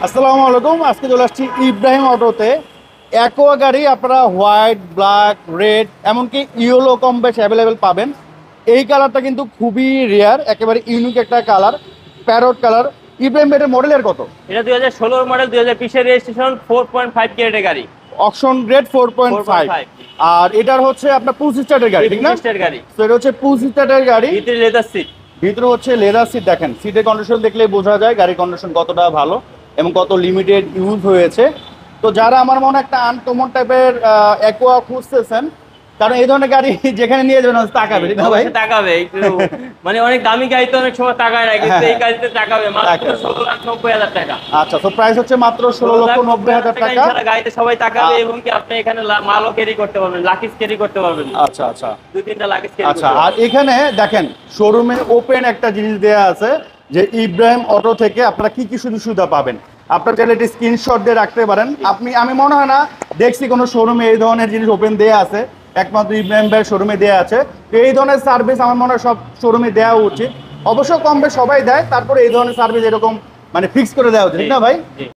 আসসালামু আলাইকুম। আজকে চলে আসছি ইব্রাহিম অটোতে। অ্যাকোয়া গাড়ি আপনারা হোয়াইট, ব্ল্যাক, রেড, এমনকি ইয়েলো কম বেশ অ্যাভেলেবেল পাবেন। এই কালারটা কিন্তু খুবই রেয়ার, একেবারে ইউনিক একটা কালার, প্যারট কালার। ইব্রাহিম এর মডেলের কত? এটা 2016 মডেল, 2020 এর রেজিস্ট্রেশন, 4.5 ক্যারেটের গাড়ি। Auction grade 4.5। 4.5 আর এটার হচ্ছে আপনার পুশ স্টার্টের গাড়ি, ঠিক না? রেজিস্টার্ড গাড়ি। তো এটা হচ্ছে পুশ স্টার্টের গাড়ি। ভিতরে লেদার সিট। ভিতরে হচ্ছে লেদার সিট। দেখেন সিটের কন্ডিশন দেখলেই বোঝা যায় গাড়ির কন্ডিশন কতটা ভালো এবং কত লিমিটেড ইউজ হয়েছে। তো যারা আমার মনে হয় একটা আনকমন টাইপের অ্যাকোয়া খুঁজতেছেন, কারণ এই ধরনের গাড়ি যেখানে নিয়ে যাবেন তাকাবে, ঠিক না ভাই? অবশ্যই তাকাবে একটু। মানে অনেক দামি গাড়ি তো অনেক সময় তাকায় না, কিন্তু এই গাড়িতে তাকাবে। মাত্র তাকাবে। 16,90,000 টাকা। আচ্ছা, তো প্রাইস হচ্ছে মাত্র 16,90,000 টাকা। ইনশাআল্লাহ গাড়িতে সবাই তাকাবে, এবং কি আপনি এখানে মালও ক্যারি করতে পারবেন, লাকিস ক্যারি করতে পারবেন। আচ্ছা আচ্ছা 2-3টা লাকিস ক্যারি আচ্ছা। করতে আর পারবেন। এখানে দেখেন শোরুমে ওপেন একটা জিনিস দেয়া আছে যে ইব্রাহিম অটো থেকে আপনারা কি কি সুযোগ সুবিধা পাবেন। আপনার চাইলে একটি স্ক্রিনশট দিয়ে রাখতে পারেন। আমি মনে হয় না দেখছি কোনো শোরুমে এই ধরনের জিনিস ওপেন দেয়া আছে, একমাত্র ইব্রাহিম ভাইয়ের শোরুমে দেয়া আছে। তো এই ধরনের সার্ভিস আমার মনে হয় সব শোরুমে দেওয়া উচিত। অবশ্য কম বেশ সবাই দেয়, তারপরে এই ধরনের সার্ভিস এরকম মানে ফিক্স করে দেওয়া উচিত, ঠিক না ভাই? জি।